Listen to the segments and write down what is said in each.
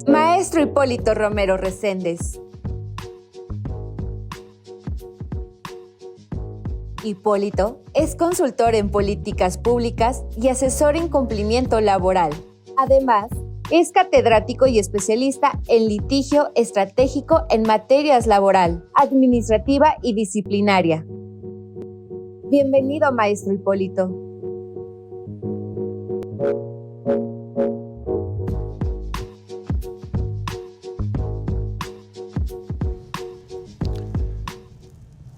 Maestro Hipólito Romero Reséndez. Hipólito es consultor en políticas públicas y asesor en cumplimiento laboral. Además, es catedrático y especialista en litigio estratégico en materias laboral, administrativa y disciplinaria. Bienvenido, Maestro Hipólito.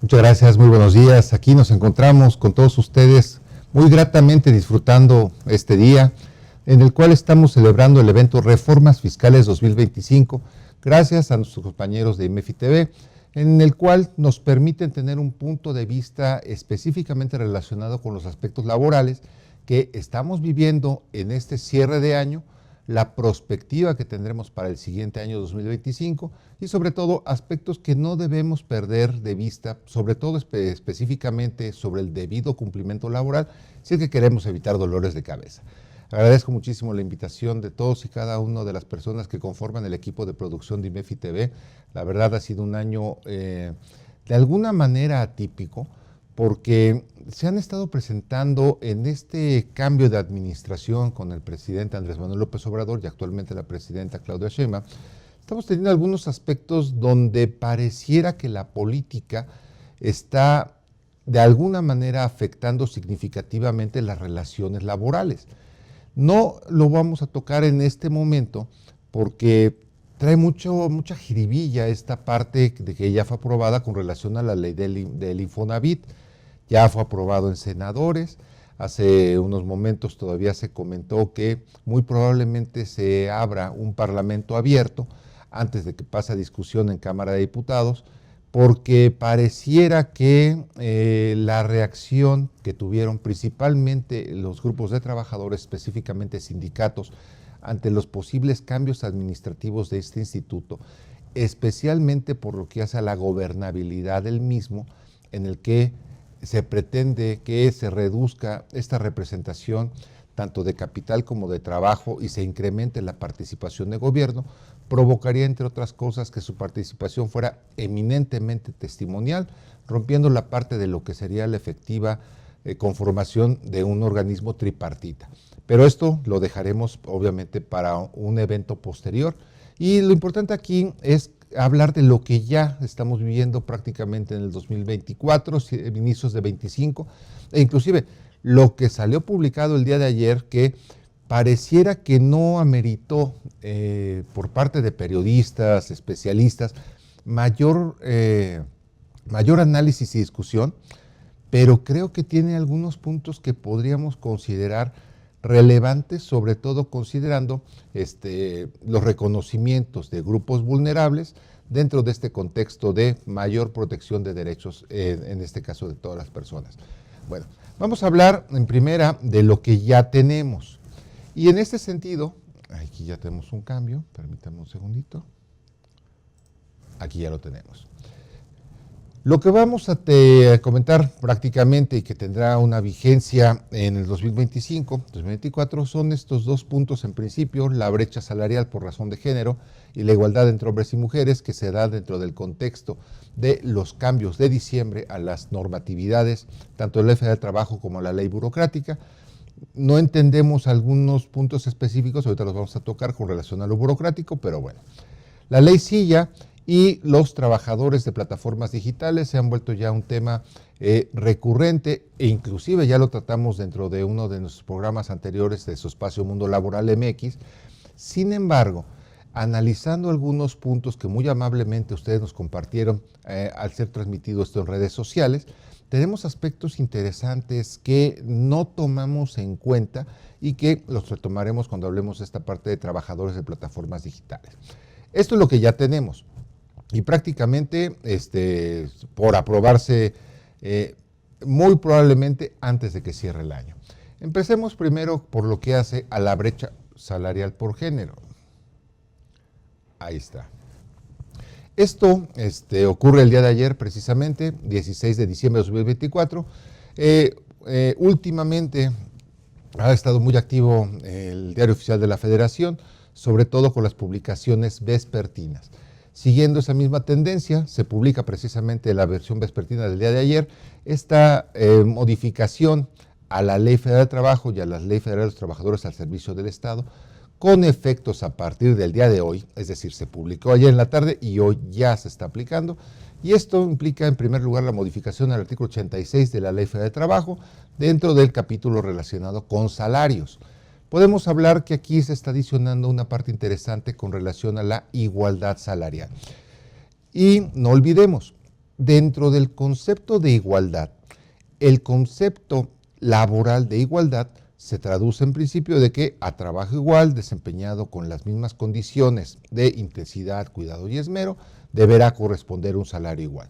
Muchas gracias, muy buenos días. Aquí nos encontramos con todos ustedes muy gratamente disfrutando este día en el cual estamos celebrando el evento Reformas Fiscales 2025 gracias a nuestros compañeros de IMEFI TV, en el cual nos permiten tener un punto de vista específicamente relacionado con los aspectos laborales que estamos viviendo en este cierre de año, la perspectiva que tendremos para el siguiente año 2025 y sobre todo aspectos que no debemos perder de vista, sobre todo específicamente sobre el debido cumplimiento laboral, si es que queremos evitar dolores de cabeza. Agradezco muchísimo la invitación de todos y cada una de las personas que conforman el equipo de producción de IMEFI TV. La verdad ha sido un año de alguna manera atípico, porque se han estado presentando en este cambio de administración con el presidente Andrés Manuel López Obrador y actualmente la presidenta Claudia Sheinbaum, estamos teniendo algunos aspectos donde pareciera que la política está de alguna manera afectando significativamente las relaciones laborales. No lo vamos a tocar en este momento porque trae mucha jiribilla esta parte de que ya fue aprobada con relación a la ley del Infonavit. Ya fue aprobado en senadores, hace unos momentos todavía se comentó que muy probablemente se abra un parlamento abierto antes de que pase a discusión en Cámara de Diputados, porque pareciera que la reacción que tuvieron principalmente los grupos de trabajadores, específicamente sindicatos, ante los posibles cambios administrativos de este instituto, especialmente por lo que hace a la gobernabilidad del mismo, en el que se pretende que se reduzca esta representación tanto de capital como de trabajo y se incremente la participación de gobierno, provocaría, entre otras cosas, que su participación fuera eminentemente testimonial, rompiendo la parte de lo que sería la efectiva conformación de un organismo tripartita. Pero esto lo dejaremos, obviamente, para un evento posterior. Y lo importante aquí es hablar de lo que ya estamos viviendo prácticamente en el 2024, inicios de 25, e inclusive lo que salió publicado el día de ayer, que pareciera que no ameritó por parte de periodistas, especialistas, mayor análisis y discusión, pero creo que tiene algunos puntos que podríamos considerar relevantes, sobre todo considerando los reconocimientos de grupos vulnerables dentro de este contexto de mayor protección de derechos, en este caso de todas las personas. Bueno, vamos a hablar en primera de lo que ya tenemos. Y en este sentido, aquí ya tenemos un cambio, permítanme un segundito. Aquí ya lo tenemos. Lo que vamos a comentar prácticamente y que tendrá una vigencia en el 2025, 2024, son estos dos puntos en principio: la brecha salarial por razón de género y la igualdad entre hombres y mujeres, que se da dentro del contexto de los cambios de diciembre a las normatividades, tanto de la Ley Federal del Trabajo como la ley burocrática. No entendemos algunos puntos específicos, ahorita los vamos a tocar con relación a lo burocrático, pero bueno. La ley Silla y los trabajadores de plataformas digitales se han vuelto ya un tema recurrente, e inclusive ya lo tratamos dentro de uno de nuestros programas anteriores de su espacio Mundo Laboral MX. Sin embargo, analizando algunos puntos que muy amablemente ustedes nos compartieron al ser transmitido esto en redes sociales, tenemos aspectos interesantes que no tomamos en cuenta y que los retomaremos cuando hablemos de esta parte de trabajadores de plataformas digitales. Esto es lo que ya tenemos. Y prácticamente por aprobarse muy probablemente antes de que cierre el año. Empecemos primero por lo que hace a la brecha salarial por género. Ahí está. Esto ocurre el día de ayer, precisamente, 16 de diciembre de 2024. últimamente ha estado muy activo el Diario Oficial de la Federación, sobre todo con las publicaciones vespertinas. Siguiendo esa misma tendencia, se publica precisamente la versión vespertina del día de ayer, esta modificación a la Ley Federal de Trabajo y a la Ley Federal de los Trabajadores al Servicio del Estado, con efectos a partir del día de hoy, es decir, se publicó ayer en la tarde y hoy ya se está aplicando. Y esto implica, en primer lugar, la modificación al artículo 86 de la Ley Federal de Trabajo dentro del capítulo relacionado con salarios. Podemos hablar que aquí se está adicionando una parte interesante con relación a la igualdad salarial. Y no olvidemos, dentro del concepto de igualdad, el concepto laboral de igualdad se traduce en principio de que a trabajo igual, desempeñado con las mismas condiciones de intensidad, cuidado y esmero, deberá corresponder un salario igual.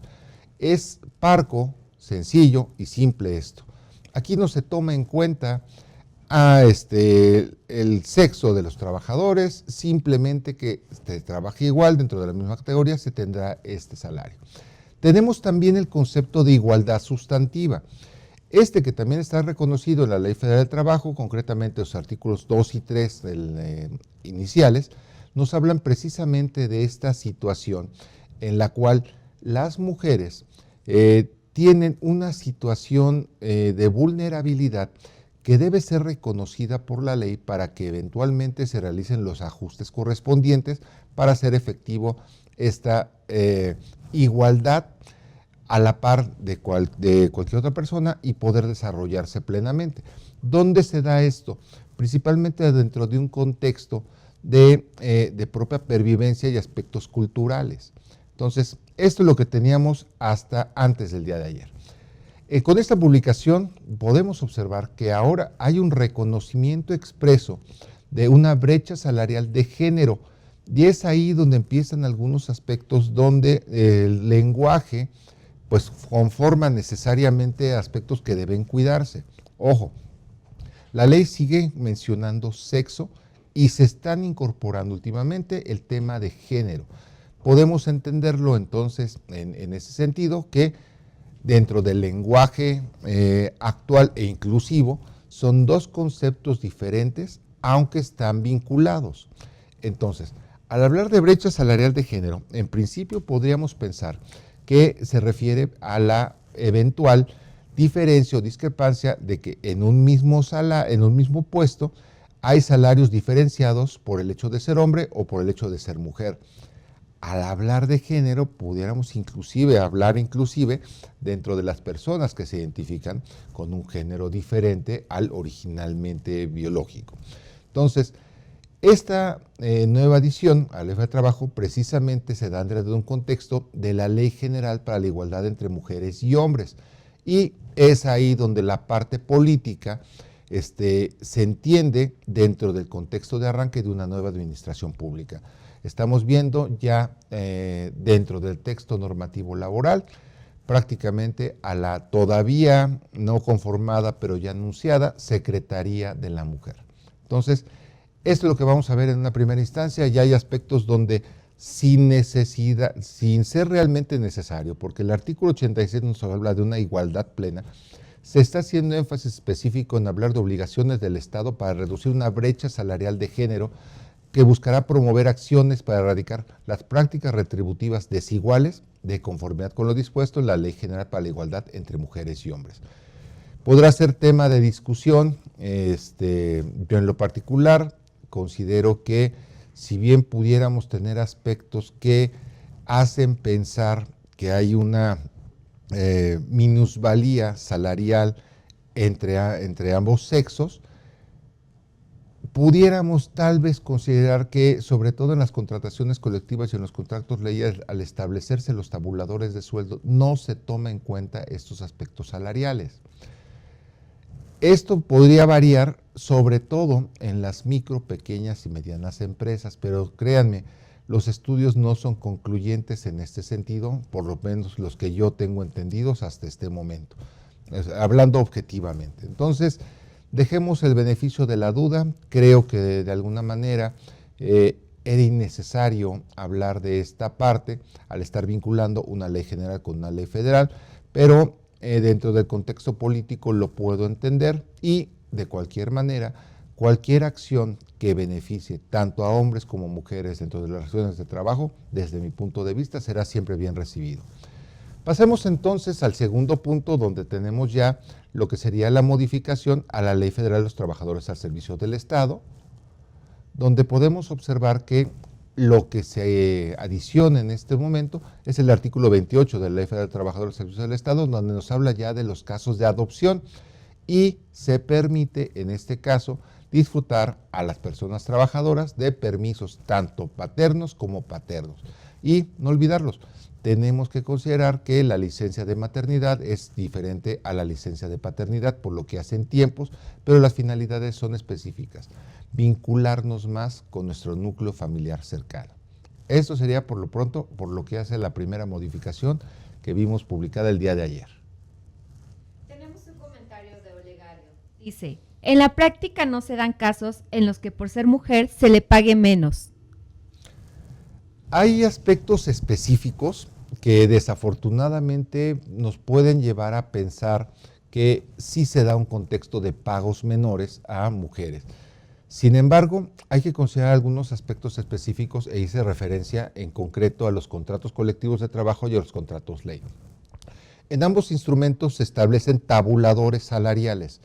Es parco, sencillo y simple esto. Aquí no se toma en cuenta el sexo de los trabajadores, simplemente que se trabaje igual dentro de la misma categoría, se tendrá este salario. Tenemos también el concepto de igualdad sustantiva. Que también está reconocido en la Ley Federal del Trabajo, concretamente los artículos 2 y 3 iniciales, nos hablan precisamente de esta situación en la cual las mujeres tienen una situación de vulnerabilidad que debe ser reconocida por la ley para que eventualmente se realicen los ajustes correspondientes para hacer efectivo esta igualdad a la par de cualquier otra persona y poder desarrollarse plenamente. ¿Dónde se da esto? Principalmente dentro de un contexto de propia pervivencia y aspectos culturales. Entonces, esto es lo que teníamos hasta antes del día de ayer. Con esta publicación podemos observar que ahora hay un reconocimiento expreso de una brecha salarial de género, y es ahí donde empiezan algunos aspectos donde el lenguaje pues conforma necesariamente aspectos que deben cuidarse. Ojo, la ley sigue mencionando sexo y se están incorporando últimamente el tema de género. Podemos entenderlo entonces en ese sentido que dentro del lenguaje actual e inclusivo son dos conceptos diferentes, aunque están vinculados. Entonces, al hablar de brecha salarial de género, en principio podríamos pensar que se refiere a la eventual diferencia o discrepancia de que en un mismo puesto hay salarios diferenciados por el hecho de ser hombre o por el hecho de ser mujer. Al hablar de género, pudiéramos hablar dentro de las personas que se identifican con un género diferente al originalmente biológico. Entonces, esta nueva adición a la Ley de Trabajo precisamente se da dentro de un contexto de la Ley General para la Igualdad entre Mujeres y Hombres. Y es ahí donde la parte política se entiende dentro del contexto de arranque de una nueva administración pública. Estamos viendo ya dentro del texto normativo laboral prácticamente a la todavía no conformada pero ya anunciada Secretaría de la Mujer. Entonces, esto es lo que vamos a ver en una primera instancia. Ya hay aspectos donde sin necesidad, sin ser realmente necesario, porque el artículo 86 nos habla de una igualdad plena, se está haciendo énfasis específico en hablar de obligaciones del Estado para reducir una brecha salarial de género que buscará promover acciones para erradicar las prácticas retributivas desiguales de conformidad con lo dispuesto en la Ley General para la Igualdad entre Mujeres y Hombres. Podrá ser tema de discusión, yo en lo particular considero que si bien pudiéramos tener aspectos que hacen pensar que hay una minusvalía salarial entre ambos sexos, pudiéramos tal vez considerar que, sobre todo en las contrataciones colectivas y en los contratos leyes, al establecerse los tabuladores de sueldo, no se toma en cuenta estos aspectos salariales. Esto podría variar sobre todo en las micro, pequeñas y medianas empresas, pero créanme, los estudios no son concluyentes en este sentido, por lo menos los que yo tengo entendidos hasta este momento, hablando objetivamente. Entonces, dejemos el beneficio de la duda. Creo que de alguna manera era innecesario hablar de esta parte al estar vinculando una ley general con una ley federal, pero dentro del contexto político lo puedo entender y de cualquier manera, cualquier acción que beneficie tanto a hombres como mujeres dentro de las relaciones de trabajo, desde mi punto de vista, será siempre bien recibido. Pasemos entonces al segundo punto, donde tenemos ya lo que sería la modificación a la Ley Federal de los Trabajadores al Servicio del Estado, donde podemos observar que lo que se adiciona en este momento es el artículo 28 de la Ley Federal de Trabajadores al Servicio del Estado, donde nos habla ya de los casos de adopción y se permite en este caso disfrutar a las personas trabajadoras de permisos tanto paternos como paternos. Y no olvidarlos, tenemos que considerar que la licencia de maternidad es diferente a la licencia de paternidad, por lo que hacen tiempos, pero las finalidades son específicas. Vincularnos más con nuestro núcleo familiar cercano. Esto sería por lo pronto por lo que hace la primera modificación que vimos publicada el día de ayer. Tenemos un comentario de Olegario. Dice, en la práctica no se dan casos en los que por ser mujer se le pague menos. Hay aspectos específicos que desafortunadamente nos pueden llevar a pensar que sí se da un contexto de pagos menores a mujeres. Sin embargo, hay que considerar algunos aspectos específicos e hice referencia en concreto a los contratos colectivos de trabajo y a los contratos ley. En ambos instrumentos se establecen tabuladores salariales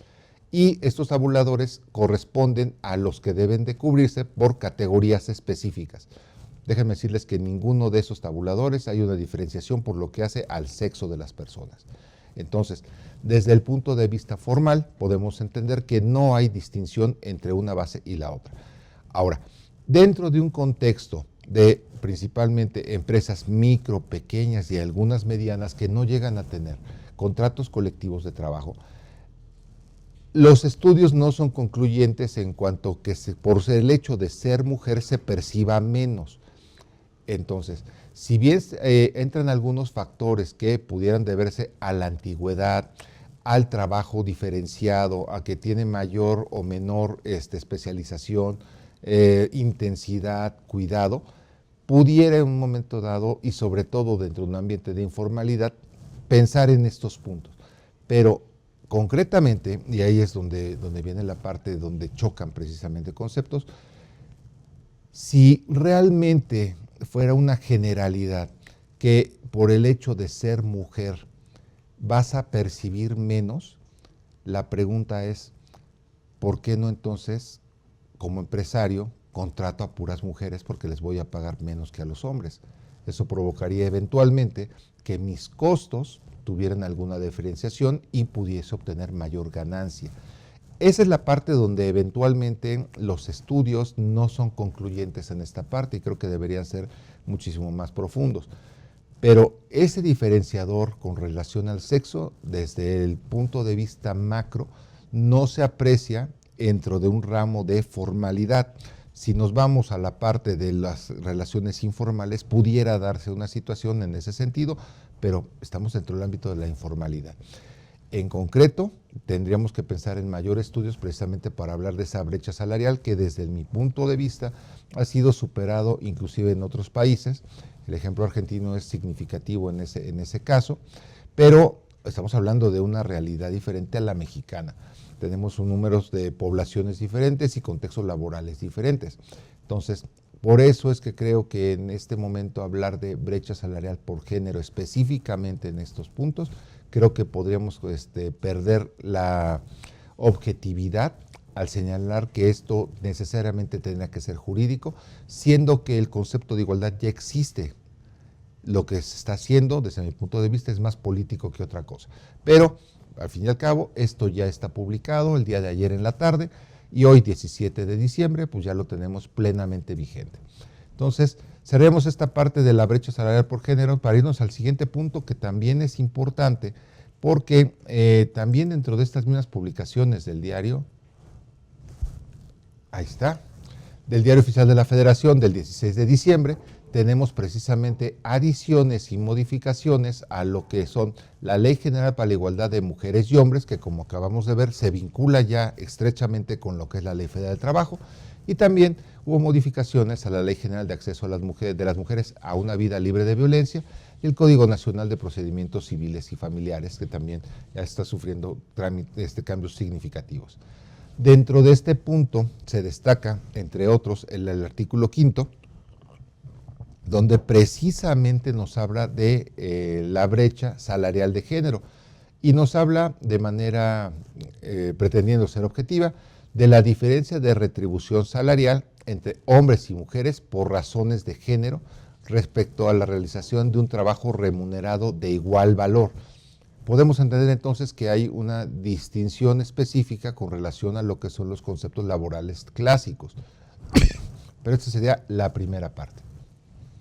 y estos tabuladores corresponden a los que deben de cubrirse por categorías específicas. Déjenme decirles que en ninguno de esos tabuladores hay una diferenciación por lo que hace al sexo de las personas. Entonces, desde el punto de vista formal, podemos entender que no hay distinción entre una base y la otra. Ahora, dentro de un contexto de principalmente empresas micro, pequeñas y algunas medianas que no llegan a tener contratos colectivos de trabajo, los estudios no son concluyentes en cuanto que por el hecho de ser mujer se perciba menos. Entonces, si bien entran algunos factores que pudieran deberse a la antigüedad, al trabajo diferenciado, a que tiene mayor o menor especialización, intensidad, cuidado, pudiera en un momento dado, y sobre todo dentro de un ambiente de informalidad, pensar en estos puntos. Pero concretamente, y ahí es donde viene la parte donde chocan precisamente conceptos, si realmente fuera una generalidad que por el hecho de ser mujer vas a percibir menos, la pregunta es, ¿por qué no entonces, como empresario, contrato a puras mujeres porque les voy a pagar menos que a los hombres? Eso provocaría eventualmente que mis costos tuvieran alguna diferenciación y pudiese obtener mayor ganancia. Esa es la parte donde eventualmente los estudios no son concluyentes en esta parte y creo que deberían ser muchísimo más profundos. Pero ese diferenciador con relación al sexo, desde el punto de vista macro, no se aprecia dentro de un ramo de formalidad. Si nos vamos a la parte de las relaciones informales, pudiera darse una situación en ese sentido, pero estamos dentro del ámbito de la informalidad. En concreto, tendríamos que pensar en mayores estudios precisamente para hablar de esa brecha salarial que desde mi punto de vista ha sido superado inclusive en otros países. El ejemplo argentino es significativo en ese caso, pero estamos hablando de una realidad diferente a la mexicana. Tenemos números de poblaciones diferentes y contextos laborales diferentes. Entonces, por eso es que creo que en este momento hablar de brecha salarial por género específicamente en estos puntos, creo que podríamos perder la objetividad al señalar que esto necesariamente tendrá que ser jurídico, siendo que el concepto de igualdad ya existe. Lo que se está haciendo, desde mi punto de vista, es más político que otra cosa. Pero, al fin y al cabo, esto ya está publicado el día de ayer en la tarde y hoy, 17 de diciembre, pues ya lo tenemos plenamente vigente. Entonces, cerremos esta parte de la brecha salarial por género para irnos al siguiente punto que también es importante porque también dentro de estas mismas publicaciones del diario, ahí está, del Diario Oficial de la Federación del 16 de diciembre, tenemos precisamente adiciones y modificaciones a lo que son la Ley General para la Igualdad de Mujeres y Hombres, que como acabamos de ver se vincula ya estrechamente con lo que es la Ley Federal del Trabajo, y también hubo modificaciones a la Ley General de Acceso a las mujeres a una vida libre de violencia, y el Código Nacional de Procedimientos Civiles y Familiares, que también ya está sufriendo cambios significativos. Dentro de este punto se destaca, entre otros, el artículo 5, donde precisamente nos habla de la brecha salarial de género y nos habla de manera, pretendiendo ser objetiva, de la diferencia de retribución salarial entre hombres y mujeres por razones de género respecto a la realización de un trabajo remunerado de igual valor. Podemos entender entonces que hay una distinción específica con relación a lo que son los conceptos laborales clásicos. Pero esta sería la primera parte.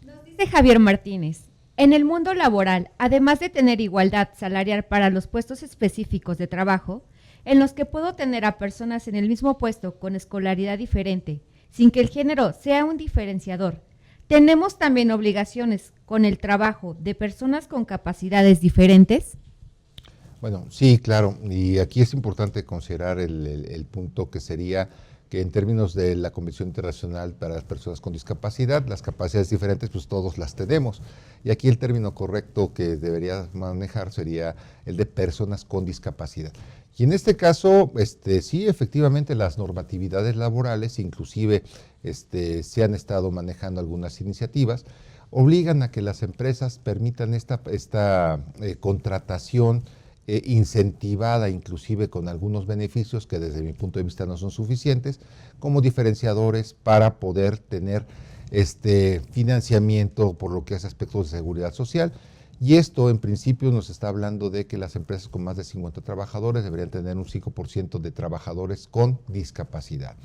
Nos dice Javier Martínez, en el mundo laboral, además de tener igualdad salarial para los puestos específicos de trabajo, en los que puedo tener a personas en el mismo puesto con escolaridad diferente, sin que el género sea un diferenciador, ¿tenemos también obligaciones con el trabajo de personas con capacidades diferentes? Bueno, sí, claro, y aquí es importante considerar el punto que sería que en términos de la Convención Internacional para las Personas con Discapacidad, las capacidades diferentes, pues todos las tenemos. Y aquí el término correcto que debería manejar sería el de personas con discapacidad. Y en este caso, sí, efectivamente, las normatividades laborales, inclusive se han estado manejando algunas iniciativas, obligan a que las empresas permitan esta contratación incentivada, inclusive con algunos beneficios que desde mi punto de vista no son suficientes, como diferenciadores para poder tener financiamiento por lo que hace aspectos de seguridad social. Y esto en principio nos está hablando de que las empresas con más de 50 trabajadores deberían tener un 5% de trabajadores con discapacidad.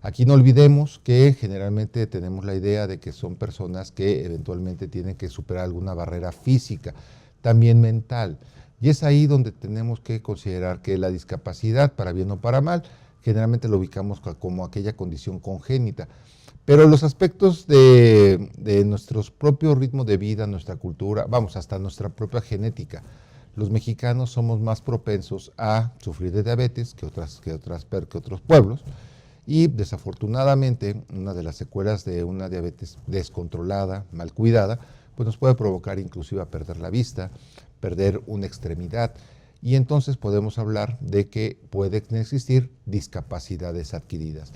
Aquí no olvidemos que generalmente tenemos la idea de que son personas que eventualmente tienen que superar alguna barrera física, también mental. Y es ahí donde tenemos que considerar que la discapacidad, para bien o para mal, generalmente lo ubicamos como aquella condición congénita. Pero los aspectos de nuestro propio ritmo de vida, nuestra cultura, vamos, hasta nuestra propia genética. Los mexicanos somos más propensos a sufrir de diabetes que otros pueblos. Y desafortunadamente, una de las secuelas de una diabetes descontrolada, mal cuidada, pues nos puede provocar inclusive a perder la vista, perder una extremidad, y entonces podemos hablar de que pueden existir discapacidades adquiridas.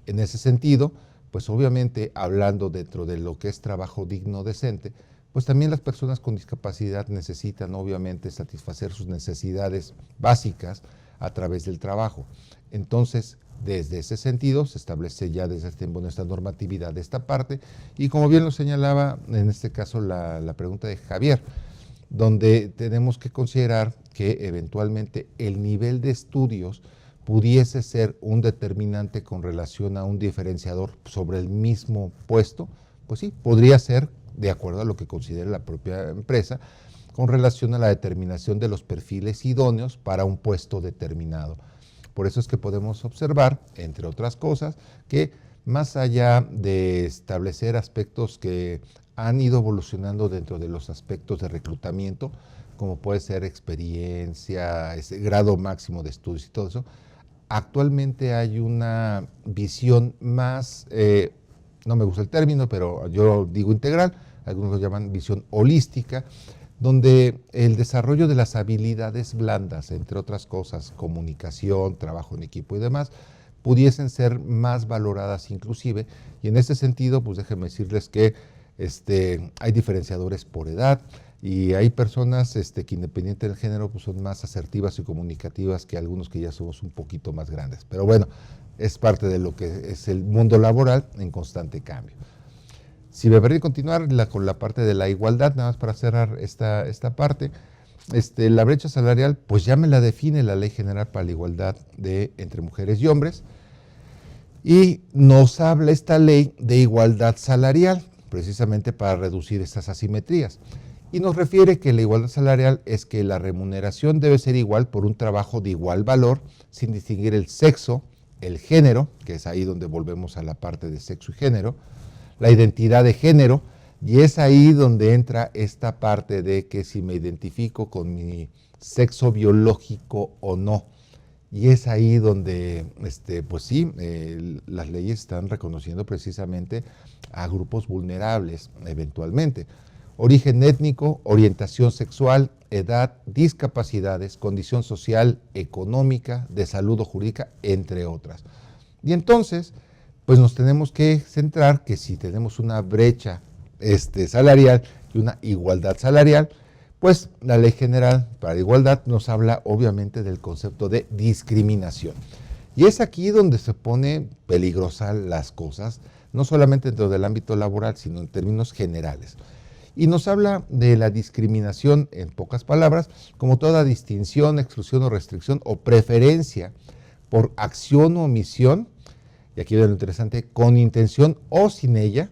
En ese sentido, pues obviamente hablando dentro de lo que es trabajo digno, decente, pues también las personas con discapacidad necesitan obviamente satisfacer sus necesidades básicas a través del trabajo. Entonces, desde ese sentido, se establece ya desde hace tiempo nuestra normatividad de esta parte, y como bien lo señalaba en este caso la pregunta de Javier, donde tenemos que considerar que eventualmente el nivel de estudios pudiese ser un determinante con relación a un diferenciador sobre el mismo puesto, pues sí, podría ser de acuerdo a lo que considere la propia empresa con relación a la determinación de los perfiles idóneos para un puesto determinado. Por eso es que podemos observar, entre otras cosas, que más allá de establecer aspectos que han ido evolucionando dentro de los aspectos de reclutamiento, como puede ser experiencia, ese grado máximo de estudios y todo eso, actualmente hay una visión más, no me gusta el término, pero yo digo integral, algunos lo llaman visión holística, donde el desarrollo de las habilidades blandas, entre otras cosas, comunicación, trabajo en equipo y demás, pudiesen ser más valoradas inclusive, y en ese sentido, pues déjenme decirles que hay diferenciadores por edad, y hay personas que independiente del género pues son más asertivas y comunicativas que algunos que ya somos un poquito más grandes. Pero bueno, es parte de lo que es el mundo laboral en constante cambio. Si me permite continuar con la parte de la igualdad, nada más para cerrar esta parte, la brecha salarial pues ya me la define la Ley General para la Igualdad entre Mujeres y Hombres, y nos habla esta ley de igualdad salarial, precisamente para reducir estas asimetrías. Y nos refiere que la igualdad salarial es que la remuneración debe ser igual por un trabajo de igual valor, sin distinguir el sexo, el género, que es ahí donde volvemos a la parte de sexo y género, la identidad de género, y es ahí donde entra esta parte de que si me identifico con mi sexo biológico o no. Y es ahí donde, pues sí, las leyes están reconociendo precisamente a grupos vulnerables eventualmente. origen étnico, orientación sexual, edad, discapacidades, condición social, económica, de salud o jurídica, entre otras. Y entonces, pues nos tenemos que centrar que si tenemos una brecha salarial y una igualdad salarial, pues la Ley General para la Igualdad nos habla obviamente del concepto de discriminación. Y es aquí donde se pone peligrosas las cosas, no solamente dentro del ámbito laboral, sino en términos generales. Y nos habla de la discriminación, en pocas palabras, como toda distinción, exclusión o restricción o preferencia por acción o omisión, y aquí viene lo interesante, con intención o sin ella,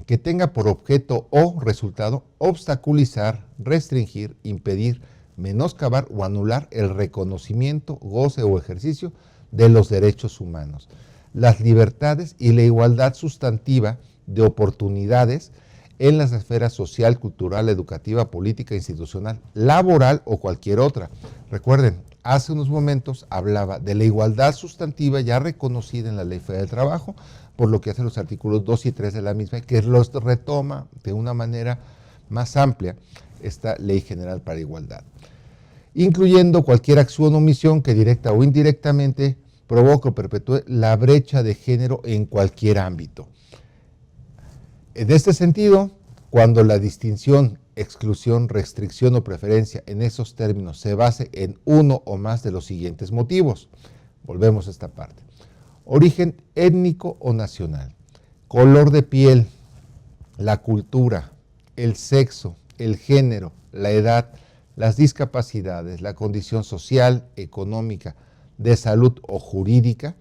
que tenga por objeto o resultado obstaculizar, restringir, impedir, menoscabar o anular el reconocimiento, goce o ejercicio de los derechos humanos, las libertades y la igualdad sustantiva de oportunidades en las esferas social, cultural, educativa, política, institucional, laboral o cualquier otra. Recuerden, hace unos momentos hablaba de la igualdad sustantiva ya reconocida en la Ley Federal del Trabajo, por lo que hacen los artículos 2 y 3 de la misma, que los retoma de una manera más amplia esta Ley General para la Igualdad, incluyendo cualquier acción o omisión que directa o indirectamente provoque o perpetúe la brecha de género en cualquier ámbito. En este sentido, cuando la distinción, exclusión, restricción o preferencia en esos términos se base en uno o más de los siguientes motivos, volvemos a esta parte: origen étnico o nacional, color de piel, la cultura, el sexo, el género, la edad, las discapacidades, la condición social, económica, de salud o jurídica,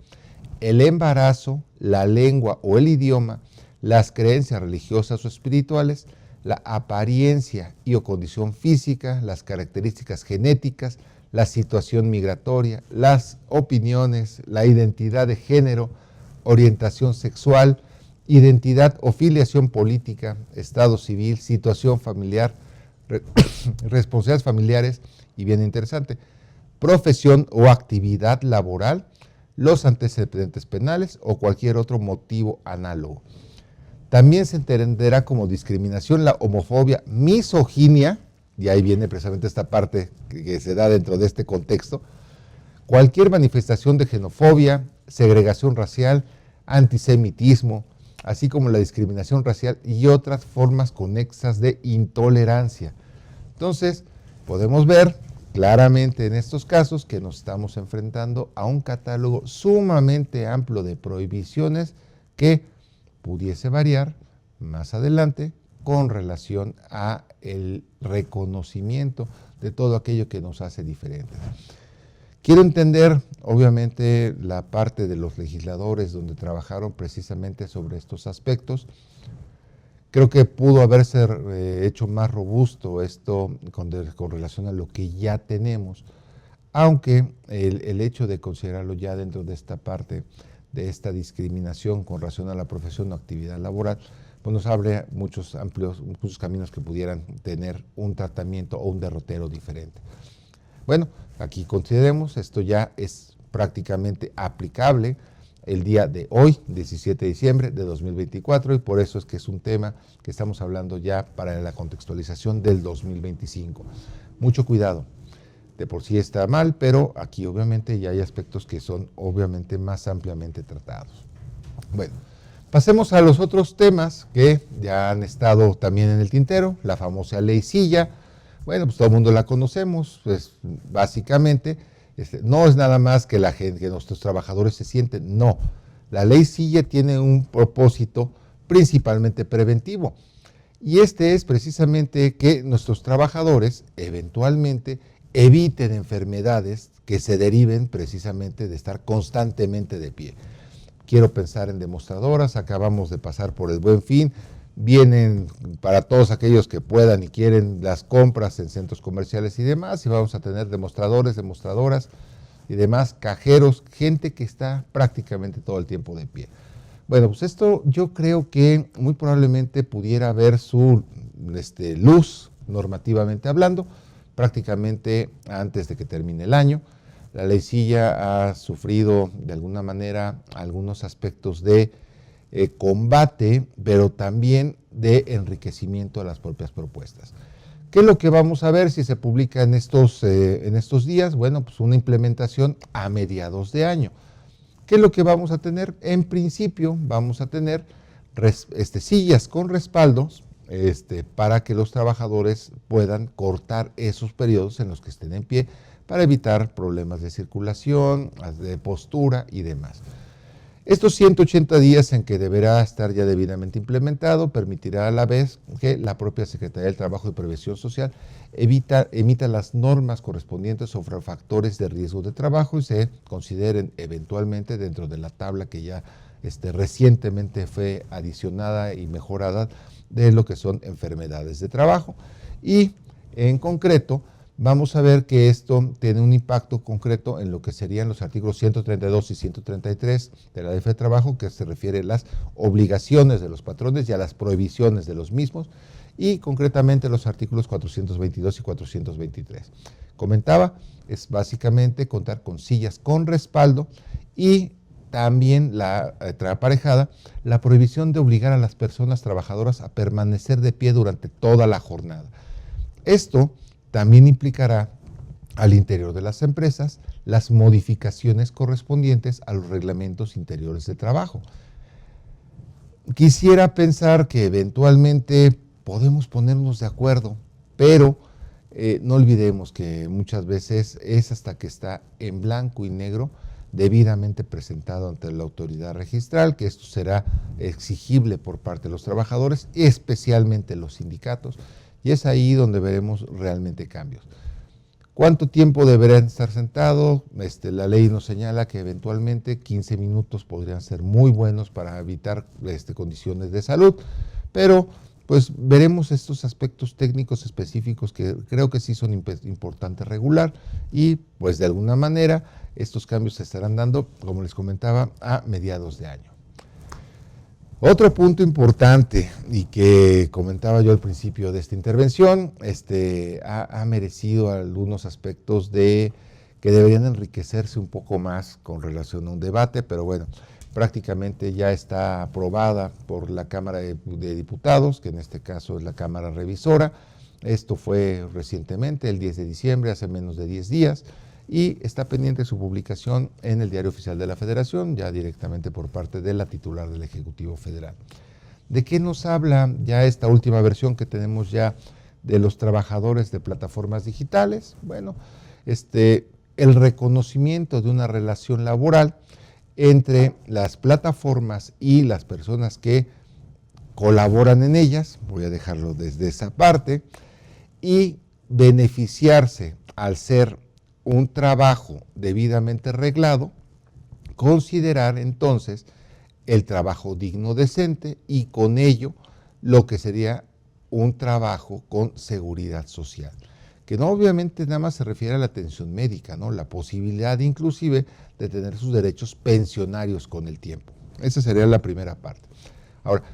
el embarazo, la lengua o el idioma, las creencias religiosas o espirituales, la apariencia y o condición física, las características genéticas, la situación migratoria, las opiniones, la identidad de género, orientación sexual, identidad o filiación política, estado civil, situación familiar, responsabilidades familiares y, bien interesante, profesión o actividad laboral, los antecedentes penales o cualquier otro motivo análogo. También se entenderá como discriminación la homofobia, misoginia, y ahí viene precisamente esta parte que se da dentro de este contexto, cualquier manifestación de xenofobia, segregación racial, antisemitismo, así como la discriminación racial y otras formas conexas de intolerancia. Entonces, podemos ver claramente en estos casos que nos estamos enfrentando a un catálogo sumamente amplio de prohibiciones que pudiese variar más adelante con relación a el reconocimiento de todo aquello que nos hace diferentes. Quiero entender, obviamente, la parte de los legisladores donde trabajaron precisamente sobre estos aspectos. Creo que pudo haberse hecho más robusto esto con relación a lo que ya tenemos, aunque el hecho de considerarlo ya dentro de esta parte de esta discriminación con relación a la profesión o actividad laboral, pues nos abre muchos caminos que pudieran tener un tratamiento o un derrotero diferente. Bueno, aquí consideremos, esto ya es prácticamente aplicable el día de hoy, 17 de diciembre de 2024, y por eso es que es un tema que estamos hablando ya para la contextualización del 2025. Mucho cuidado, de por sí está mal, pero aquí obviamente ya hay aspectos que son obviamente más ampliamente tratados. Bueno, pasemos a los otros temas que ya han estado también en el tintero, la famosa ley Silla. Bueno, pues todo el mundo la conocemos, pues básicamente no es nada más que la gente, que nuestros trabajadores se sienten, no. La ley Silla tiene un propósito principalmente preventivo, y este es precisamente que nuestros trabajadores eventualmente eviten enfermedades que se deriven precisamente de estar constantemente de pie. Quiero pensar en demostradoras, acabamos de pasar por el Buen Fin, vienen para todos aquellos que puedan y quieren las compras en centros comerciales y demás, y vamos a tener demostradores, demostradoras y demás, cajeros, gente que está prácticamente todo el tiempo de pie. Bueno, pues esto yo creo que muy probablemente pudiera haber su luz normativamente hablando, prácticamente antes de que termine el año. La ley Silla ha sufrido de alguna manera algunos aspectos de combate, pero también de enriquecimiento de las propias propuestas. ¿Qué es lo que vamos a ver si se publica en estos días? Bueno, pues una implementación a mediados de año. ¿Qué es lo que vamos a tener? En principio vamos a tener sillas con respaldos para que los trabajadores puedan cortar esos periodos en los que estén en pie para evitar problemas de circulación, de postura y demás. Estos 180 días en que deberá estar ya debidamente implementado permitirá a la vez que la propia Secretaría del Trabajo y Previsión Social emita las normas correspondientes sobre factores de riesgo de trabajo y se consideren eventualmente dentro de la tabla que ya recientemente fue adicionada y mejorada de lo que son enfermedades de trabajo. Y en concreto, vamos a ver que esto tiene un impacto concreto en lo que serían los artículos 132 y 133 de la Ley de Trabajo, que se refiere a las obligaciones de los patrones y a las prohibiciones de los mismos, y concretamente los artículos 422 y 423. Comentaba, es básicamente contar con sillas con respaldo y también la aparejada, la prohibición de obligar a las personas trabajadoras a permanecer de pie durante toda la jornada. Esto también implicará al interior de las empresas las modificaciones correspondientes a los reglamentos interiores de trabajo. Quisiera pensar que eventualmente podemos ponernos de acuerdo, pero no olvidemos que muchas veces es hasta que está en blanco y negro debidamente presentado ante la autoridad registral, que esto será exigible por parte de los trabajadores, especialmente los sindicatos, y es ahí donde veremos realmente cambios. ¿Cuánto tiempo deberán estar sentados? La ley nos señala que eventualmente 15 minutos podrían ser muy buenos para evitar condiciones de salud, pero pues veremos estos aspectos técnicos específicos que creo que sí son importantes regular y pues de alguna manera estos cambios se estarán dando, como les comentaba, a mediados de año. Otro punto importante y que comentaba yo al principio de esta intervención, ha merecido algunos aspectos que deberían enriquecerse un poco más con relación a un debate, pero bueno, prácticamente ya está aprobada por la Cámara de Diputados, que en este caso es la Cámara Revisora. Esto fue recientemente, el 10 de diciembre, hace menos de 10 días, y está pendiente su publicación en el Diario Oficial de la Federación, ya directamente por parte de la titular del Ejecutivo Federal. ¿De qué nos habla ya esta última versión que tenemos ya de los trabajadores de plataformas digitales? Bueno, el reconocimiento de una relación laboral entre las plataformas y las personas que colaboran en ellas, voy a dejarlo desde esa parte, y beneficiarse al ser un trabajo debidamente reglado, considerar entonces el trabajo digno, decente y con ello lo que sería un trabajo con seguridad social, que no obviamente nada más se refiere a la atención médica, ¿no? La posibilidad inclusive de tener sus derechos pensionarios con el tiempo. Esa sería la primera parte. Ahora,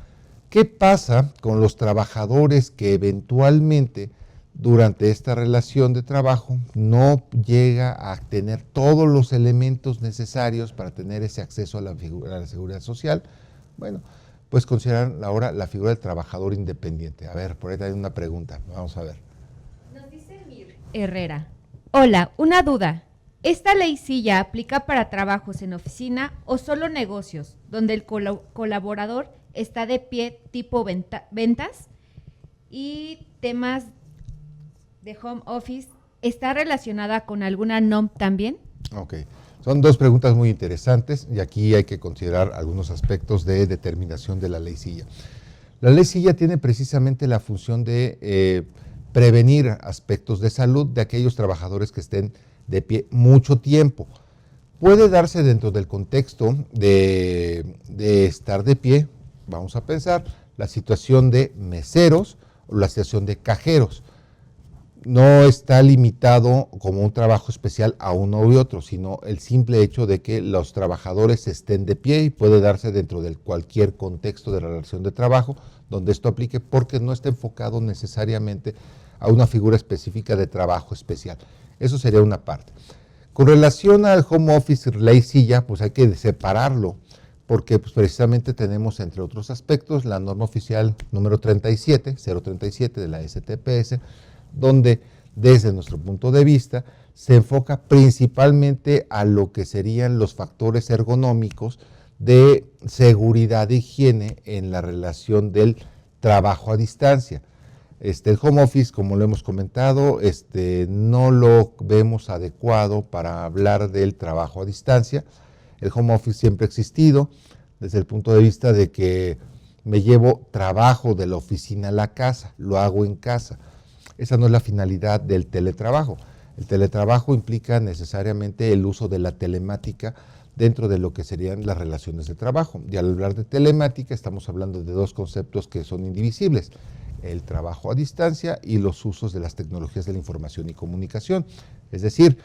¿qué pasa con los trabajadores que eventualmente durante esta relación de trabajo no llega a tener todos los elementos necesarios para tener ese acceso a la seguridad social? Bueno, pues consideran ahora la figura del trabajador independiente. A ver, por ahí hay una pregunta, vamos a ver. Nos dice Mir Herrera. Hola, una duda. ¿Esta ley sí ya aplica para trabajos en oficina o solo negocios, donde el colaborador está de pie tipo ventas? Y temas de home office, ¿está relacionada con alguna NOM también? Ok, son dos preguntas muy interesantes y aquí hay que considerar algunos aspectos de determinación de la ley Silla. La ley Silla tiene precisamente la función de prevenir aspectos de salud de aquellos trabajadores que estén de pie mucho tiempo. Puede darse dentro del contexto de estar de pie, vamos a pensar, la situación de meseros o la situación de cajeros. No está limitado como un trabajo especial a uno u otro, sino el simple hecho de que los trabajadores estén de pie y puede darse dentro de cualquier contexto de la relación de trabajo donde esto aplique porque no está enfocado necesariamente a una figura específica de trabajo especial. Eso sería una parte. Con relación al home office ley Silla, pues hay que separarlo porque pues, precisamente tenemos, entre otros aspectos, la norma oficial número 037 de la STPS, donde desde nuestro punto de vista se enfoca principalmente a lo que serían los factores ergonómicos de seguridad e higiene en la relación del trabajo a distancia. El home office, como lo hemos comentado, no lo vemos adecuado para hablar del trabajo a distancia. El home office siempre ha existido desde el punto de vista de que me llevo trabajo de la oficina a la casa, lo hago en casa. Esa no es la finalidad del teletrabajo. El teletrabajo implica necesariamente el uso de la telemática dentro de lo que serían las relaciones de trabajo. Y al hablar de telemática estamos hablando de dos conceptos que son indivisibles: el trabajo a distancia y los usos de las tecnologías de la información y comunicación. Es decir,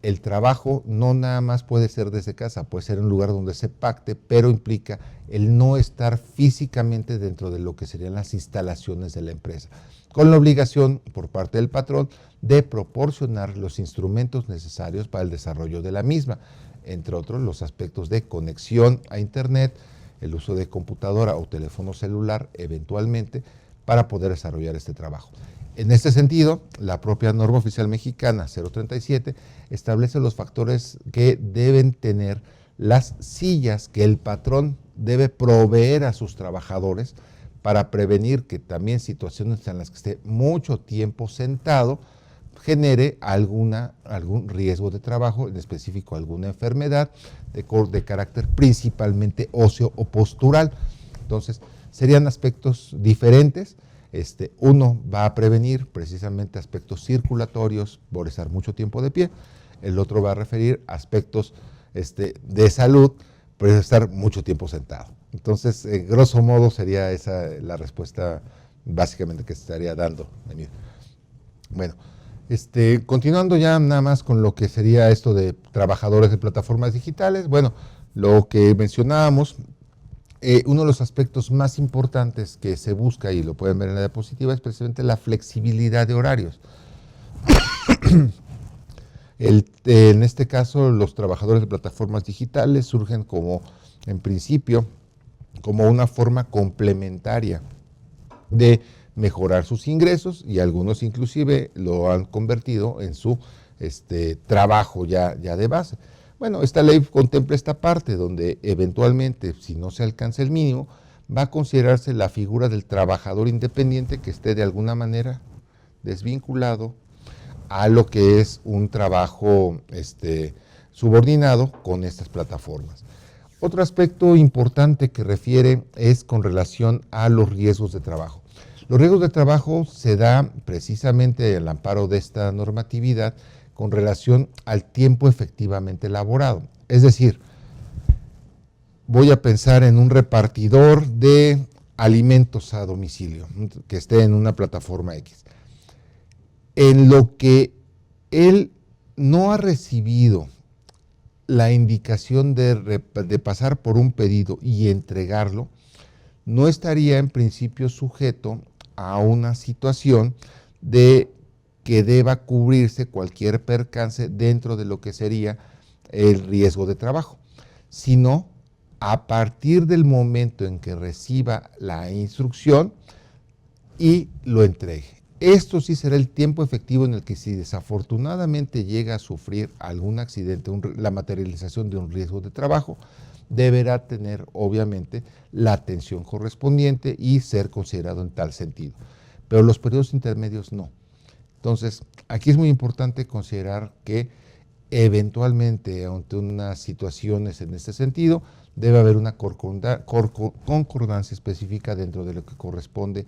el trabajo no nada más puede ser desde casa, puede ser en un lugar donde se pacte, pero implica el no estar físicamente dentro de lo que serían las instalaciones de la empresa, con la obligación por parte del patrón de proporcionar los instrumentos necesarios para el desarrollo de la misma, entre otros los aspectos de conexión a internet, el uso de computadora o teléfono celular eventualmente, para poder desarrollar este trabajo. En este sentido, la propia norma oficial mexicana 037 establece los factores que deben tener las sillas que el patrón debe proveer a sus trabajadores para prevenir que también situaciones en las que esté mucho tiempo sentado genere algún riesgo de trabajo, en específico alguna enfermedad de carácter principalmente óseo o postural. Entonces, serían aspectos diferentes. Uno va a prevenir precisamente aspectos circulatorios por estar mucho tiempo de pie. El otro va a referir aspectos de salud por estar mucho tiempo sentado. Entonces, grosso modo, sería esa la respuesta básicamente que se estaría dando. Bueno, continuando ya nada más con lo que sería esto de trabajadores de plataformas digitales. Bueno, lo que mencionábamos, uno de los aspectos más importantes que se busca, y lo pueden ver en la diapositiva, es precisamente la flexibilidad de horarios. En este caso, los trabajadores de plataformas digitales surgen como, en principio, como una forma complementaria de mejorar sus ingresos, y algunos inclusive lo han convertido en su trabajo ya de base. Bueno, esta ley contempla esta parte donde eventualmente, si no se alcanza el mínimo, va a considerarse la figura del trabajador independiente que esté de alguna manera desvinculado a lo que es un trabajo subordinado con estas plataformas. Otro aspecto importante que refiere es con relación a los riesgos de trabajo. Los riesgos de trabajo se dan precisamente al amparo de esta normatividad con relación al tiempo efectivamente elaborado. Es decir, voy a pensar en un repartidor de alimentos a domicilio que esté en una plataforma X. En lo que él no ha recibido la indicación de pasar por un pedido y entregarlo, no estaría en principio sujeto a una situación de que deba cubrirse cualquier percance dentro de lo que sería el riesgo de trabajo, sino a partir del momento en que reciba la instrucción y lo entregue. Esto sí será el tiempo efectivo en el que, si desafortunadamente llega a sufrir algún accidente, la materialización de un riesgo de trabajo, deberá tener obviamente la atención correspondiente y ser considerado en tal sentido. Pero los periodos intermedios no. Entonces, aquí es muy importante considerar que eventualmente, ante unas situaciones en este sentido, debe haber una concordancia específica dentro de lo que corresponde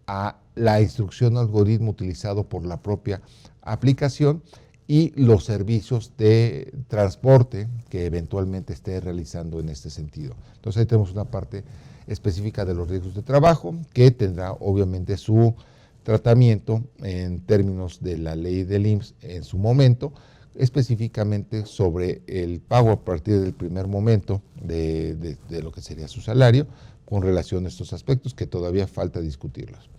a la instrucción o algoritmo utilizado por la propia aplicación y los servicios de transporte que eventualmente esté realizando en este sentido. Entonces, ahí tenemos una parte específica de los riesgos de trabajo que tendrá obviamente su tratamiento en términos de la ley del IMSS en su momento, específicamente sobre el pago a partir del primer momento de lo que sería su salario con relación a estos aspectos que todavía falta discutirlos.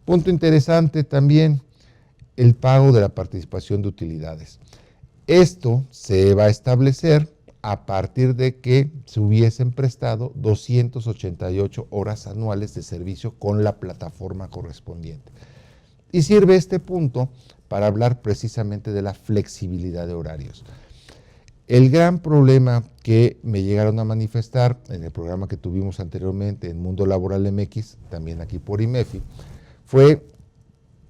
Punto interesante también, el pago de la participación de utilidades. Esto se va a establecer a partir de que se hubiesen prestado 288 horas anuales de servicio con la plataforma correspondiente. Y sirve este punto para hablar precisamente de la flexibilidad de horarios. El gran problema que me llegaron a manifestar en el programa que tuvimos anteriormente en Mundo Laboral MX, también aquí por IMEFI, fue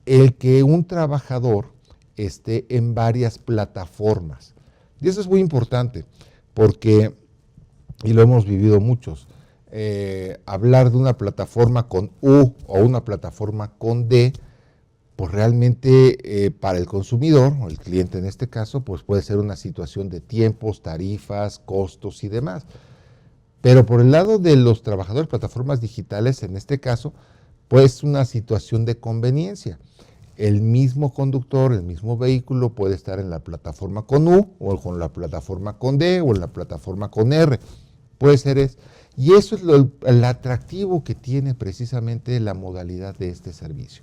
el que un trabajador esté en varias plataformas. Y eso es muy importante porque, y lo hemos vivido muchos, hablar de una plataforma con U o una plataforma con D, pues realmente para el consumidor, o el cliente en este caso, pues puede ser una situación de tiempos, tarifas, costos y demás. Pero por el lado de los trabajadores de plataformas digitales, en este caso, pues una situación de conveniencia. El mismo conductor, el mismo vehículo puede estar en la plataforma con U, o con la plataforma con D, o en la plataforma con R. Puede ser eso. Y eso es el atractivo que tiene precisamente la modalidad de este servicio.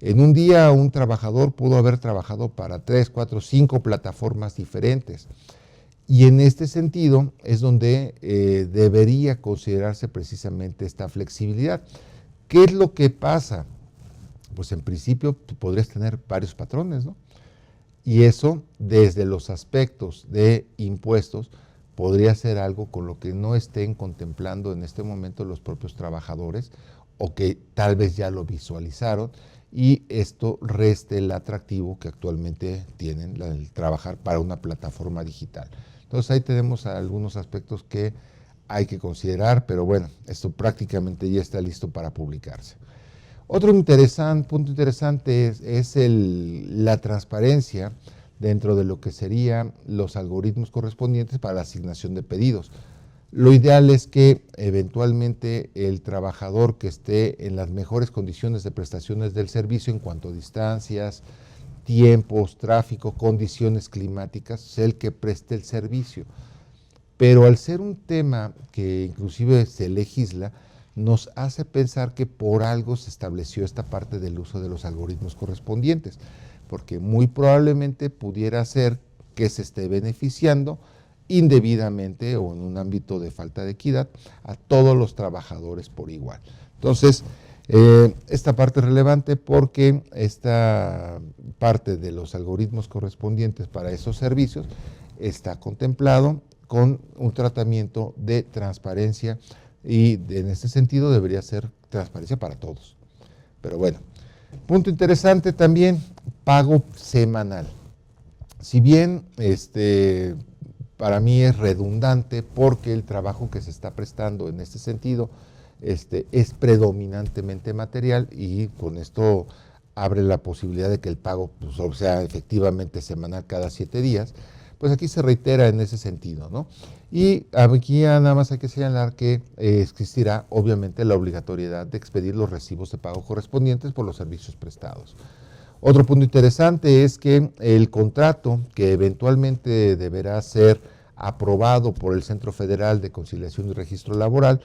En un día un trabajador pudo haber trabajado para 3, 4, 5 plataformas diferentes. Y en este sentido es donde debería considerarse precisamente esta flexibilidad. ¿Qué es lo que pasa? Pues en principio tú podrías tener varios patrones, ¿no? Y eso desde los aspectos de impuestos podría ser algo con lo que no estén contemplando en este momento los propios trabajadores o que tal vez ya lo visualizaron y esto reste el atractivo que actualmente tienen el trabajar para una plataforma digital. Entonces ahí tenemos algunos aspectos que hay que considerar, pero bueno, esto prácticamente ya está listo para publicarse. Otro punto interesante es la transparencia dentro de lo que serían los algoritmos correspondientes para la asignación de pedidos. Lo ideal es que eventualmente el trabajador que esté en las mejores condiciones de prestaciones del servicio en cuanto a distancias, tiempos, tráfico, condiciones climáticas, sea el que preste el servicio. Pero al ser un tema que inclusive se legisla, nos hace pensar que por algo se estableció esta parte del uso de los algoritmos correspondientes, porque muy probablemente pudiera ser que se esté beneficiando indebidamente o en un ámbito de falta de equidad a todos los trabajadores por igual. Entonces, esta parte es relevante porque esta parte de los algoritmos correspondientes para esos servicios está contemplado con un tratamiento de transparencia y en este sentido debería ser transparencia para todos. Pero bueno, punto interesante también, pago semanal. Si bien para mí es redundante porque el trabajo que se está prestando en este sentido es predominantemente material y con esto abre la posibilidad de que el pago pues, sea efectivamente semanal cada 7 días, pues aquí se reitera en ese sentido, ¿no? Y aquí nada más hay que señalar que existirá obviamente la obligatoriedad de expedir los recibos de pago correspondientes por los servicios prestados. Otro punto interesante es que el contrato que eventualmente deberá ser aprobado por el Centro Federal de Conciliación y Registro Laboral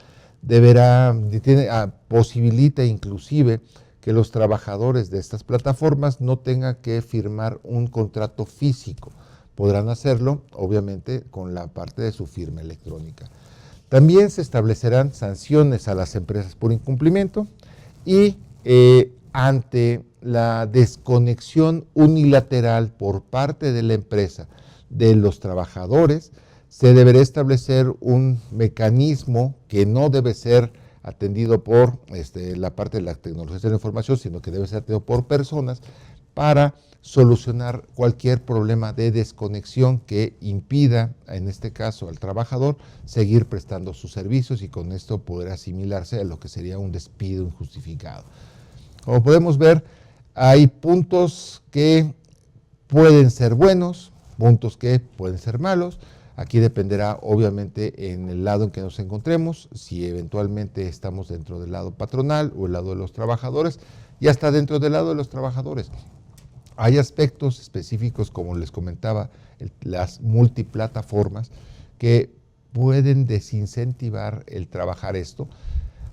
posibilita inclusive que los trabajadores de estas plataformas no tengan que firmar un contrato físico. Podrán hacerlo, obviamente, con la parte de su firma electrónica. También se establecerán sanciones a las empresas por incumplimiento y ante la desconexión unilateral por parte de la empresa de los trabajadores, se deberá establecer un mecanismo que no debe ser atendido por la parte de la tecnología de la información, sino que debe ser atendido por personas para solucionar cualquier problema de desconexión que impida, en este caso al trabajador, seguir prestando sus servicios y con esto poder asimilarse a lo que sería un despido injustificado. Como podemos ver, hay puntos que pueden ser buenos, puntos que pueden ser malos. Aquí dependerá obviamente en el lado en que nos encontremos, si eventualmente estamos dentro del lado patronal o el lado de los trabajadores y hasta dentro del lado de los trabajadores. Hay aspectos específicos, como les comentaba, las multiplataformas que pueden desincentivar el trabajar esto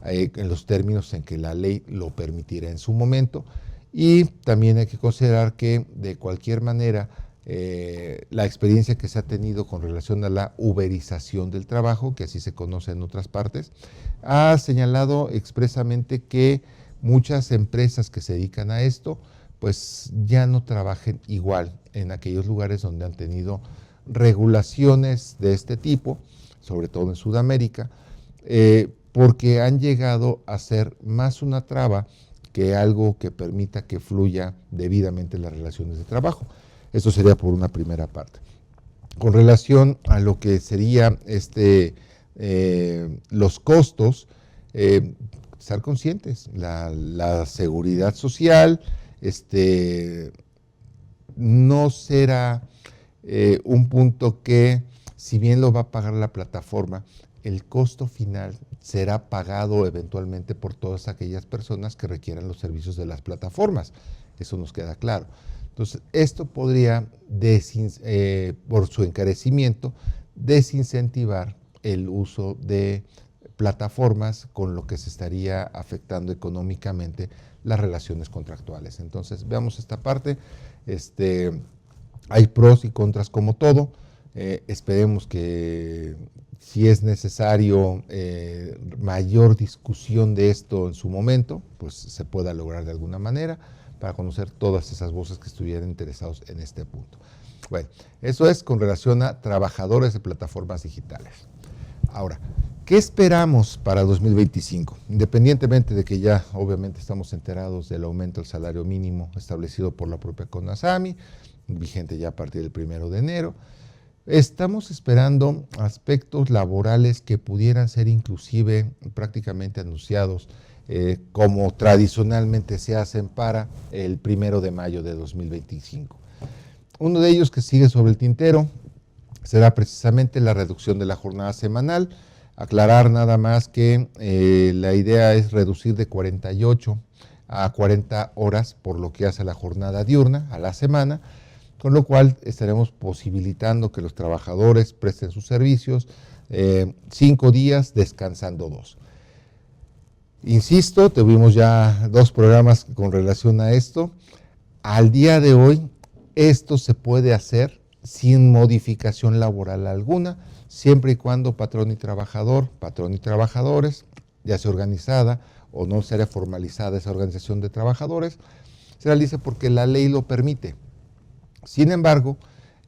en los términos en que la ley lo permitirá en su momento. Y también hay que considerar que de cualquier manera la experiencia que se ha tenido con relación a la uberización del trabajo, que así se conoce en otras partes, ha señalado expresamente que muchas empresas que se dedican a esto, pues ya no trabajen igual en aquellos lugares donde han tenido regulaciones de este tipo, sobre todo en Sudamérica, porque han llegado a ser más una traba que algo que permita que fluya debidamente las relaciones de trabajo. Esto sería por una primera parte. Con relación a lo que sería los costos, estar conscientes, la seguridad social no será un punto que, si bien lo va a pagar la plataforma, el costo final será pagado eventualmente por todas aquellas personas que requieran los servicios de las plataformas. Eso nos queda claro. Entonces, esto podría, por su encarecimiento, desincentivar el uso de plataformas, con lo que se estaría afectando económicamente las relaciones contractuales. Entonces, veamos esta parte. Hay pros y contras como todo. Esperemos que, si es necesario mayor discusión de esto en su momento, pues se pueda lograr de alguna manera, para conocer todas esas voces que estuvieran interesados en este punto. Bueno, eso es con relación a trabajadores de plataformas digitales. Ahora, ¿qué esperamos para 2025? Independientemente de que ya obviamente estamos enterados del aumento del salario mínimo establecido por la propia CONASAMI, vigente ya a partir del 1 de enero, estamos esperando aspectos laborales que pudieran ser inclusive prácticamente anunciados como tradicionalmente se hacen para el 1 de mayo de 2025. Uno de ellos que sigue sobre el tintero será precisamente la reducción de la jornada semanal. Aclarar nada más que la idea es reducir de 48 a 40 horas por lo que hace la jornada diurna a la semana, con lo cual estaremos posibilitando que los trabajadores presten sus servicios 5 días, descansando 2. Insisto, tuvimos ya 2 programas con relación a esto. Al día de hoy, esto se puede hacer sin modificación laboral alguna, siempre y cuando patrón y trabajadores, ya sea organizada o no sea formalizada esa organización de trabajadores, se realice porque la ley lo permite. Sin embargo,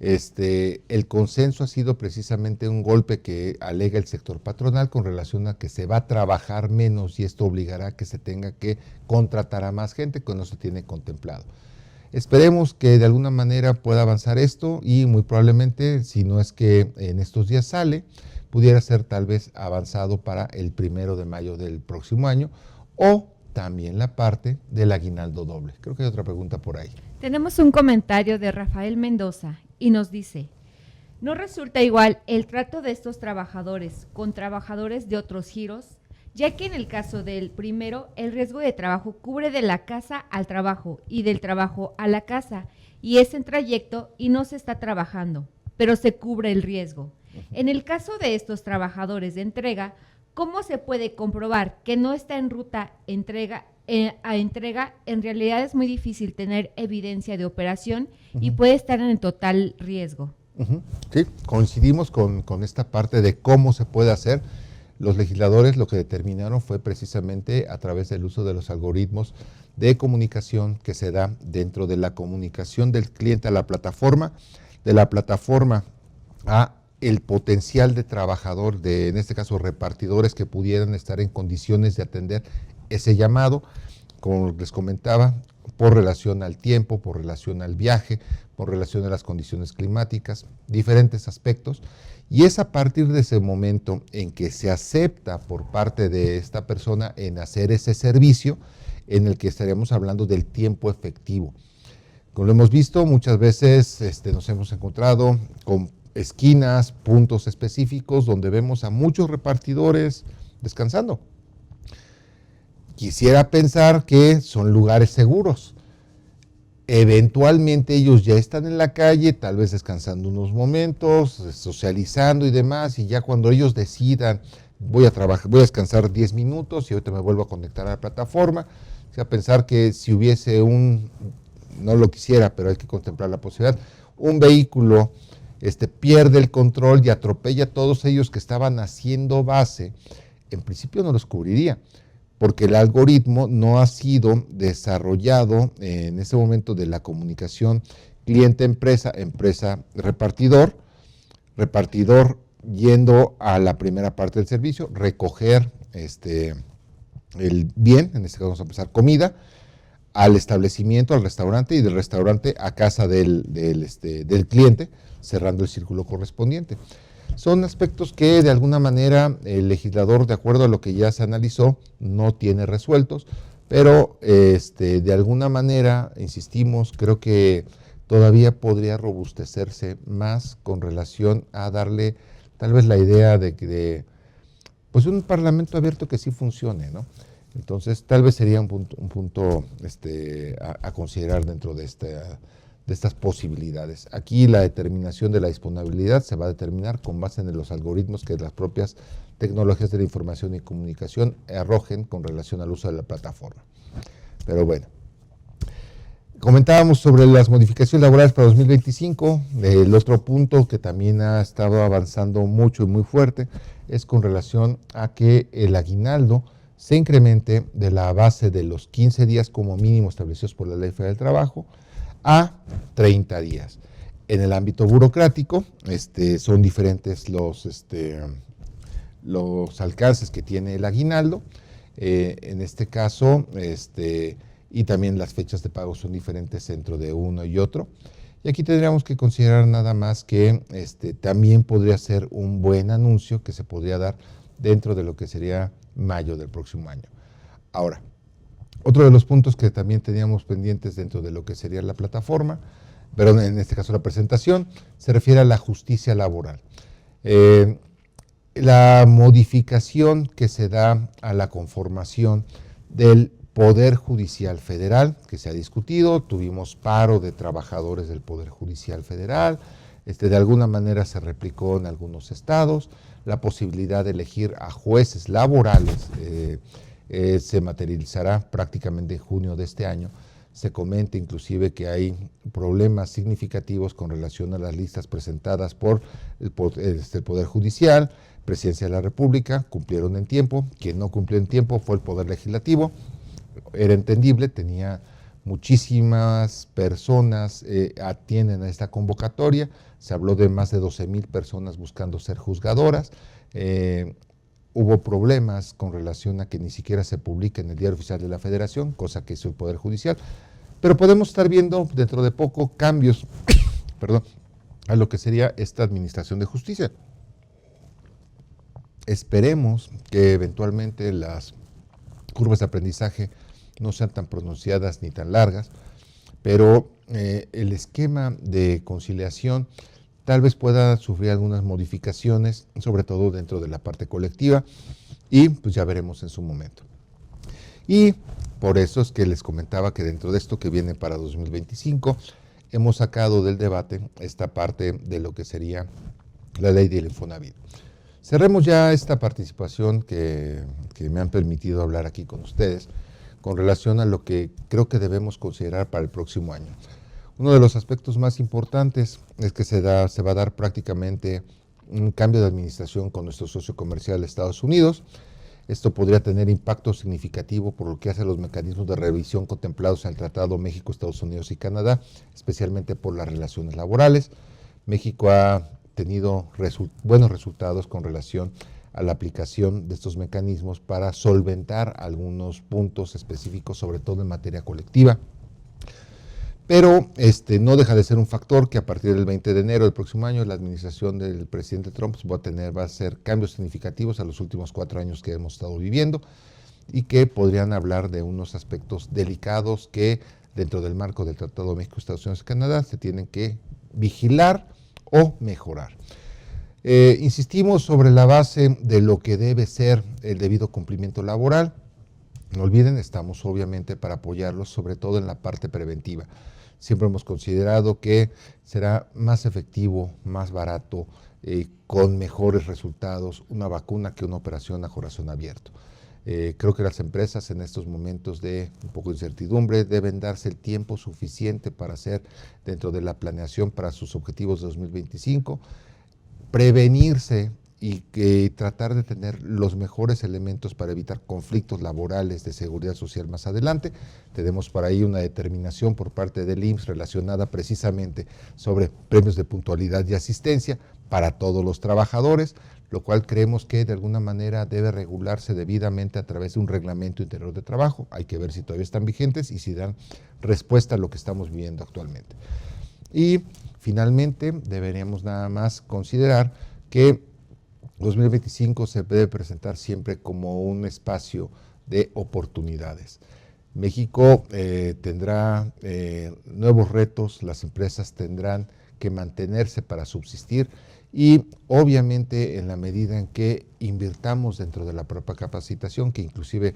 el consenso ha sido precisamente un golpe que alega el sector patronal con relación a que se va a trabajar menos, y esto obligará a que se tenga que contratar a más gente que no se tiene contemplado. Esperemos que de alguna manera pueda avanzar esto, y muy probablemente, si no es que en estos días sale, pudiera ser tal vez avanzado para el 1 de mayo del próximo año, o también la parte del aguinaldo doble. Creo que hay otra pregunta por ahí. Tenemos un comentario de Rafael Mendoza y nos dice: ¿no resulta igual el trato de estos trabajadores con trabajadores de otros giros? Ya que en el caso del primero, el riesgo de trabajo cubre de la casa al trabajo y del trabajo a la casa, y es en trayecto y no se está trabajando, pero se cubre el riesgo. En el caso de estos trabajadores de entrega, ¿cómo se puede comprobar que no está en ruta a entrega? En realidad es muy difícil tener evidencia de operación y puede estar en total riesgo. Sí, coincidimos con esta parte de cómo se puede hacer. Los legisladores lo que determinaron fue precisamente a través del uso de los algoritmos de comunicación que se da dentro de la comunicación del cliente a la plataforma, de la plataforma a el potencial de trabajador, en este caso repartidores que pudieran estar en condiciones de atender ese llamado, como les comentaba, por relación al tiempo, por relación al viaje, por relación a las condiciones climáticas, diferentes aspectos. Y es a partir de ese momento en que se acepta por parte de esta persona en hacer ese servicio, en el que estaríamos hablando del tiempo efectivo. Como lo hemos visto, muchas veces nos hemos encontrado con esquinas, puntos específicos donde vemos a muchos repartidores descansando. Quisiera pensar que son lugares seguros. Eventualmente ellos ya están en la calle, tal vez descansando unos momentos, socializando y demás, y ya cuando ellos decidan, voy a descansar 10 minutos y ahorita me vuelvo a conectar a la plataforma. O sea, pensar que si hubiese no lo quisiera, pero hay que contemplar la posibilidad, un vehículo pierde el control y atropella a todos ellos que estaban haciendo base, en principio no los cubriría, porque el algoritmo no ha sido desarrollado en ese momento de la comunicación cliente-empresa, empresa-repartidor, repartidor yendo a la primera parte del servicio, recoger el bien, en este caso vamos a empezar comida, al establecimiento, al restaurante, y del restaurante a casa del cliente, cerrando el círculo correspondiente. Son aspectos que de alguna manera el legislador, de acuerdo a lo que ya se analizó, no tiene resueltos, pero de alguna manera, insistimos, creo que todavía podría robustecerse más con relación a darle tal vez la idea de pues un parlamento abierto que sí funcione, ¿no? Entonces, tal vez sería un punto a considerar dentro de estas posibilidades. Aquí la determinación de la disponibilidad se va a determinar con base en los algoritmos que las propias tecnologías de la información y comunicación arrojen con relación al uso de la plataforma. Pero bueno, comentábamos sobre las modificaciones laborales para 2025. El otro punto que también ha estado avanzando mucho y muy fuerte es con relación a que el aguinaldo se incremente de la base de los 15 días como mínimo establecidos por la Ley Federal del Trabajo a 30 días. En el ámbito burocrático, son diferentes los alcances que tiene el aguinaldo. En este caso, y también las fechas de pago son diferentes dentro de uno y otro. Y aquí tendríamos que considerar nada más que también podría ser un buen anuncio que se podría dar dentro de lo que sería mayo del próximo año. Ahora, otro de los puntos que también teníamos pendientes dentro de lo que sería la plataforma, pero en este caso la presentación, se refiere a la justicia laboral. La modificación que se da a la conformación del Poder Judicial Federal, que se ha discutido, tuvimos paro de trabajadores del Poder Judicial Federal, de alguna manera se replicó en algunos estados, la posibilidad de elegir a jueces laborales se materializará prácticamente en junio de este año. Se comenta inclusive que hay problemas significativos con relación a las listas presentadas por el Poder Judicial, Presidencia de la República, cumplieron en tiempo, quien no cumplió en tiempo fue el Poder Legislativo. Era entendible, tenía muchísimas personas atienden a esta convocatoria, se habló de más de 12,000 personas buscando ser juzgadoras, hubo problemas con relación a que ni siquiera se publique en el Diario Oficial de la Federación, cosa que hizo el Poder Judicial, pero podemos estar viendo dentro de poco cambios a lo que sería esta administración de justicia. Esperemos que eventualmente las curvas de aprendizaje no sean tan pronunciadas ni tan largas, pero el esquema de conciliación tal vez pueda sufrir algunas modificaciones, sobre todo dentro de la parte colectiva, y pues ya veremos en su momento. Y por eso es que les comentaba que dentro de esto que viene para 2025, hemos sacado del debate esta parte de lo que sería la ley del Infonavit. Cerremos ya esta participación que me han permitido hablar aquí con ustedes con relación a lo que creo que debemos considerar para el próximo año. Uno de los aspectos más importantes es que se va a dar prácticamente un cambio de administración con nuestro socio comercial Estados Unidos. Esto podría tener impacto significativo por lo que hace a los mecanismos de revisión contemplados en el Tratado México, Estados Unidos y Canadá, especialmente por las relaciones laborales. México ha tenido buenos resultados con relación a la aplicación de estos mecanismos para solventar algunos puntos específicos, sobre todo en materia colectiva. Pero no deja de ser un factor que a partir del 20 de enero del próximo año la administración del presidente Trump va a hacer cambios significativos a los últimos 4 años que hemos estado viviendo y que podrían hablar de unos aspectos delicados que dentro del marco del Tratado de México, Estados Unidos y Canadá se tienen que vigilar o mejorar. Insistimos sobre la base de lo que debe ser el debido cumplimiento laboral. No olviden, estamos obviamente para apoyarlos, sobre todo en la parte preventiva. Siempre hemos considerado que será más efectivo, más barato, con mejores resultados, una vacuna que una operación a corazón abierto. Creo que las empresas en estos momentos de un poco de incertidumbre deben darse el tiempo suficiente para hacer dentro de la planeación para sus objetivos de 2025, prevenirse y tratar de tener los mejores elementos para evitar conflictos laborales de seguridad social más adelante. Tenemos por ahí una determinación por parte del IMSS relacionada precisamente sobre premios de puntualidad y asistencia para todos los trabajadores, lo cual creemos que de alguna manera debe regularse debidamente a través de un reglamento interior de trabajo. Hay que ver si todavía están vigentes y si dan respuesta a lo que estamos viviendo actualmente. Y finalmente deberíamos nada más considerar que 2025 se debe presentar siempre como un espacio de oportunidades. México tendrá nuevos retos, las empresas tendrán que mantenerse para subsistir y obviamente en la medida en que invirtamos dentro de la propia capacitación, que inclusive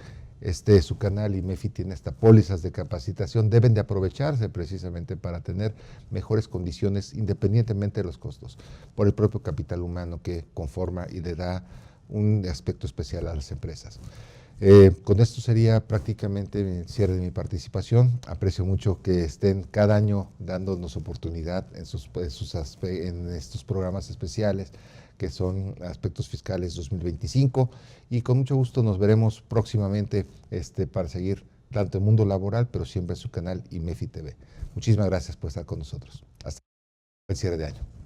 su canal IMEFI tiene hasta pólizas de capacitación, deben de aprovecharse precisamente para tener mejores condiciones independientemente de los costos, por el propio capital humano que conforma y le da un aspecto especial a las empresas. Con esto sería prácticamente el cierre de mi participación. Aprecio mucho que estén cada año dándonos oportunidad en estos programas especiales que son Aspectos Fiscales 2025, y con mucho gusto nos veremos próximamente para seguir tanto el mundo laboral, pero siempre en su canal IMEFI TV. Muchísimas gracias por estar con nosotros. Hasta el cierre de año.